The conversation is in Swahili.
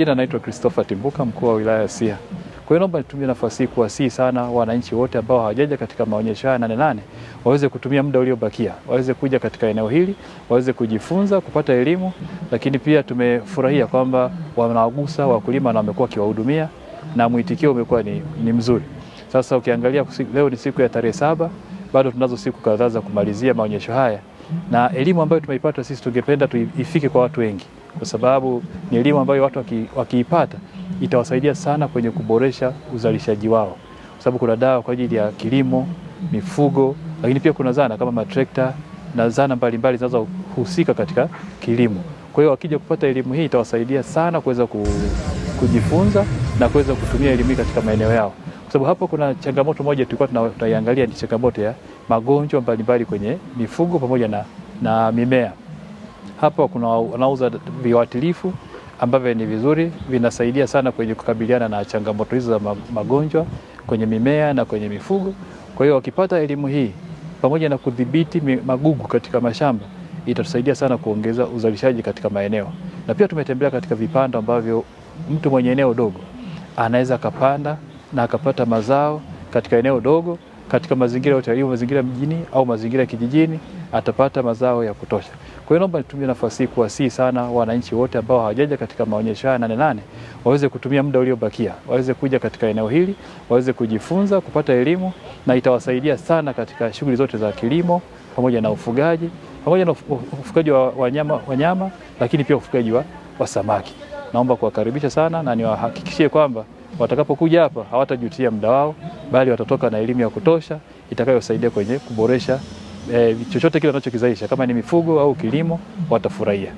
Jina naitwa Christopher Timbuka, mkuu wa wilaya ya Siha. Kwa hiyo naomba nitumie nafasi hii kuwasihi sana wananchi wote ambao hawajaja katika maonyesho haya 8 waweze kutumia muda uliobakia, waweze kuja katika eneo hili, waweze kujifunza, kupata elimu, lakini pia tumefurahia kwamba wanawagusa wakulima na wamekuwa kiwahudumia na mwitikio umekuwa ni mzuri. Sasa ukiangalia leo ni siku ya tarehe 7, bado tunazo siku kadhaa za kumalizia maonyesho haya, na elimu ambayo tumeipata sisi tungependa ifike kwa watu wengi, kwa sababu ni elimu ambayo watu wakiipata itawasaidia sana kwenye kuboresha uzalishaji wao, kwa sababu kuna dawa kwa ajili ya kilimo, mifugo, lakini pia kuna zana kama matrekta na zana mbalimbali zinazohusika katika kilimo. Kwa hiyo wakija kupata elimu hii itawasaidia sana kuweza kujifunza na kuweza kutumia elimu hii katika maeneo yao, kwa sababu hapo kuna changamoto moja tulikuwa tunaiangalia, ni changamoto ya magonjwa mbalimbali kwenye mifugo pamoja na mimea. Hapa kuna wanauza viuatilifu ambavyo ni vizuri, vinasaidia sana kwenye kukabiliana na changamoto hizo za magonjwa kwenye mimea na kwenye mifugo. Kwa hiyo wakipata elimu hii pamoja na kudhibiti magugu katika mashamba, itatusaidia sana kuongeza uzalishaji katika maeneo. Na pia tumetembelea katika vipanda ambavyo mtu mwenye eneo dogo anaweza akapanda na akapata mazao katika eneo dogo, katika mazingira yote yaliyo mazingira mjini au mazingira kijijini, atapata mazao ya kutosha. Kwa hiyo naomba nitumie nafasi hii kuwasihi sana wananchi wote ambao hawajaja katika maonyesho haya 8 waweze kutumia muda uliobakia, waweze kuja katika eneo hili, waweze kujifunza, kupata elimu, na itawasaidia sana katika shughuli zote za kilimo pamoja na ufugaji, pamoja na ufugaji wa wanyama, lakini pia ufugaji wa samaki. Naomba kuwakaribisha sana na niwahakikishie kwamba watakapokuja hapa hawatajutia muda wao, bali watatoka na elimu ya kutosha itakayosaidia kwenye kuboresha chochote kile wanachokizalisha, kama ni mifugo au kilimo, watafurahia.